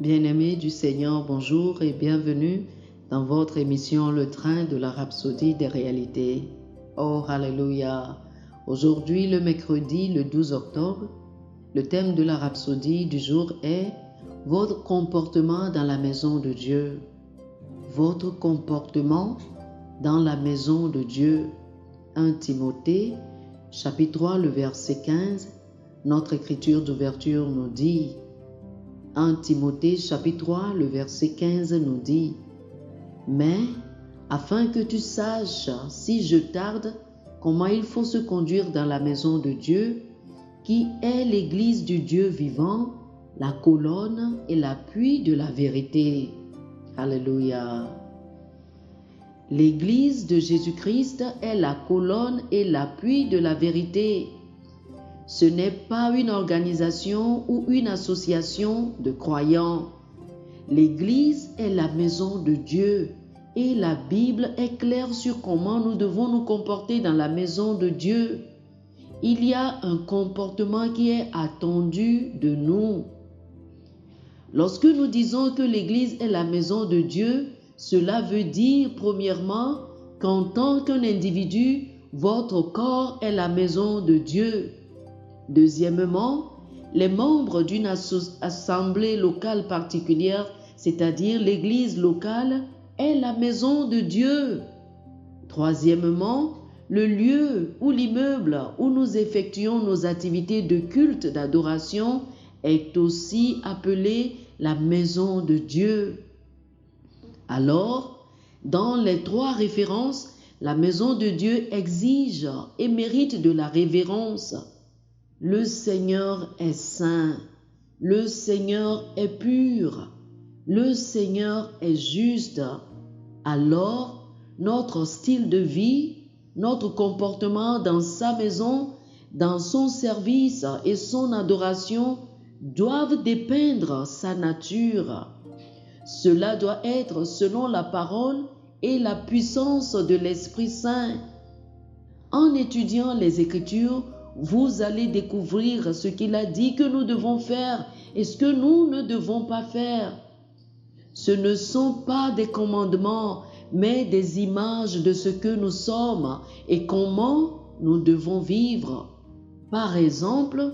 Bien-aimés du Seigneur, bonjour et bienvenue dans votre émission Le Train de la Rhapsodie des réalités. Oh, Alléluia! Aujourd'hui, le mercredi, le 12 octobre, le thème de la Rhapsodie du jour est « Votre comportement dans la maison de Dieu ». Votre comportement dans la maison de Dieu. 1 Timothée, chapitre 3, le verset 15, notre écriture d'ouverture nous dit 1 Timothée chapitre 3, le verset 15 nous dit « Mais, afin que tu saches, si je tarde, comment il faut se conduire dans la maison de Dieu, qui est l'église du Dieu vivant, la colonne et l'appui de la vérité. » Alléluia. L'église de Jésus-Christ est la colonne et l'appui de la vérité. Ce n'est pas une organisation ou une association de croyants. L'Église est la maison de Dieu et la Bible est claire sur comment nous devons nous comporter dans la maison de Dieu. Il y a un comportement qui est attendu de nous. Lorsque nous disons que l'Église est la maison de Dieu, cela veut dire premièrement qu'en tant qu'un individu, votre corps est la maison de Dieu. Deuxièmement, les membres d'une assemblée locale particulière, c'est-à-dire l'église locale, est la maison de Dieu. Troisièmement, le lieu ou l'immeuble où nous effectuons nos activités de culte, d'adoration, est aussi appelé la maison de Dieu. Alors, dans les trois références, la maison de Dieu exige et mérite de la révérence. Le Seigneur est saint, le Seigneur est pur, le Seigneur est juste. Alors, notre style de vie, notre comportement dans sa maison, dans son service et son adoration doivent dépeindre sa nature. Cela doit être selon la parole et la puissance de l'Esprit Saint. En étudiant les Écritures, vous allez découvrir ce qu'il a dit que nous devons faire et ce que nous ne devons pas faire. Ce ne sont pas des commandements, mais des images de ce que nous sommes et comment nous devons vivre. Par exemple,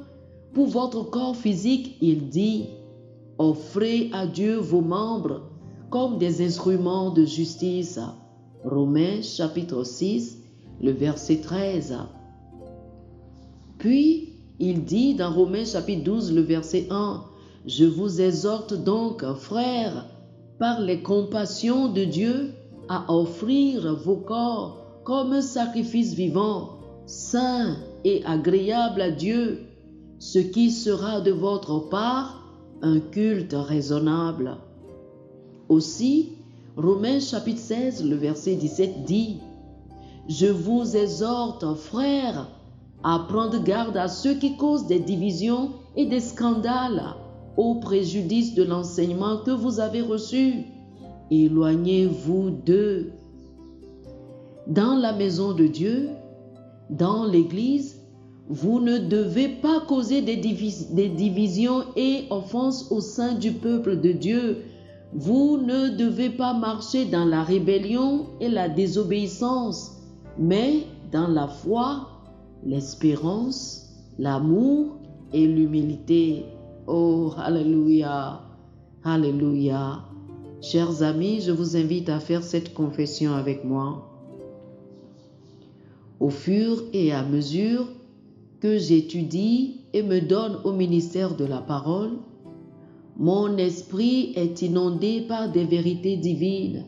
pour votre corps physique, il dit « Offrez à Dieu vos membres comme des instruments de justice. » Romains chapitre 6, le verset 13. Puis, il dit dans Romains chapitre 12, le verset 1, « Je vous exhorte donc, frères, par les compassions de Dieu, à offrir vos corps comme un sacrifice vivant, saint et agréable à Dieu, ce qui sera de votre part un culte raisonnable. » Aussi, Romains chapitre 16, le verset 17 dit, « Je vous exhorte, frères, à prendre garde à ceux qui causent des divisions et des scandales au préjudice de l'enseignement que vous avez reçu. Éloignez-vous d'eux. » Dans la maison de Dieu, dans l'Église, vous ne devez pas causer des divisions et offenses au sein du peuple de Dieu. Vous ne devez pas marcher dans la rébellion et la désobéissance, mais dans la foi, l'espérance, l'amour et l'humilité. Oh, alléluia, alléluia. Chers amis, je vous invite à faire cette confession avec moi. Au fur et à mesure que j'étudie et me donne au ministère de la parole, mon esprit est inondé par des vérités divines.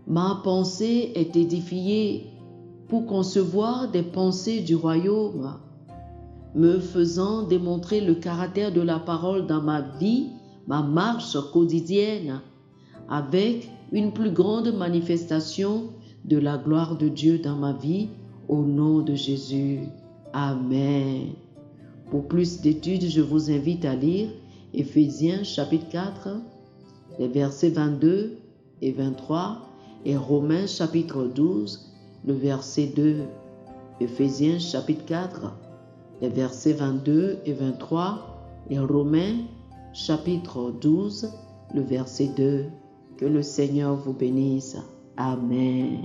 Ma pensée est édifiée pour concevoir des pensées du royaume, me faisant démontrer le caractère de la parole dans ma vie, ma marche quotidienne, avec une plus grande manifestation de la gloire de Dieu dans ma vie, au nom de Jésus. Amen. Pour plus d'études, je vous invite à lire Éphésiens chapitre 4, les versets 22 et 23, et Romains chapitre 12, le verset 2. Éphésiens chapitre 4, les versets 22 et 23, et Romains chapitre 12, le verset 2. Que le Seigneur vous bénisse. Amen.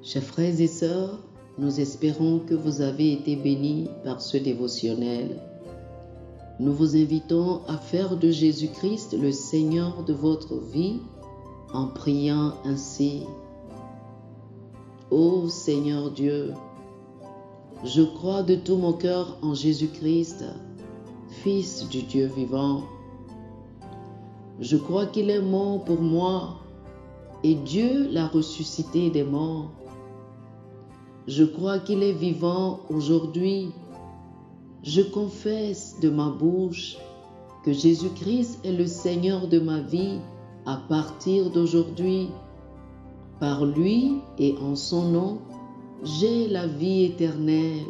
Chers frères et sœurs, nous espérons que vous avez été bénis par ce dévotionnel. Nous vous invitons à faire de Jésus-Christ le Seigneur de votre vie en priant ainsi. Ô Seigneur Dieu, je crois de tout mon cœur en Jésus-Christ, Fils du Dieu vivant. Je crois qu'il est mort pour moi et Dieu l'a ressuscité des morts. Je crois qu'il est vivant aujourd'hui. Je confesse de ma bouche que Jésus-Christ est le Seigneur de ma vie à partir d'aujourd'hui. Par lui et en son nom, j'ai la vie éternelle.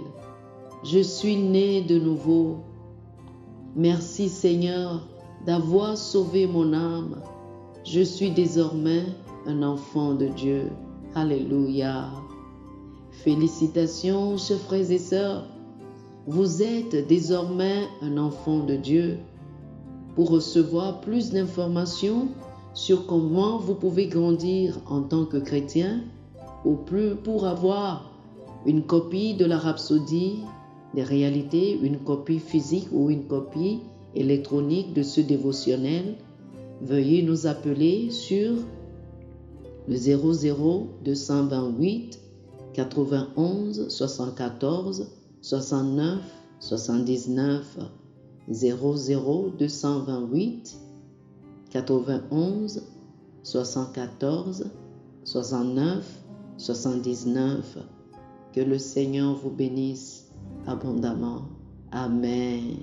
Je suis né de nouveau. Merci Seigneur d'avoir sauvé mon âme. Je suis désormais un enfant de Dieu. Alléluia. Félicitations, chers frères et sœurs. Vous êtes désormais un enfant de Dieu. Pour recevoir plus d'informations sur comment vous pouvez grandir en tant que chrétien, ou plus pour avoir une copie de la Rhapsodie des réalités, une copie physique ou une copie électronique de ce dévotionnel, veuillez nous appeler sur le 00 228 91 74 69 79 00 228 91 74 69 79. Que le Seigneur vous bénisse abondamment. Amen.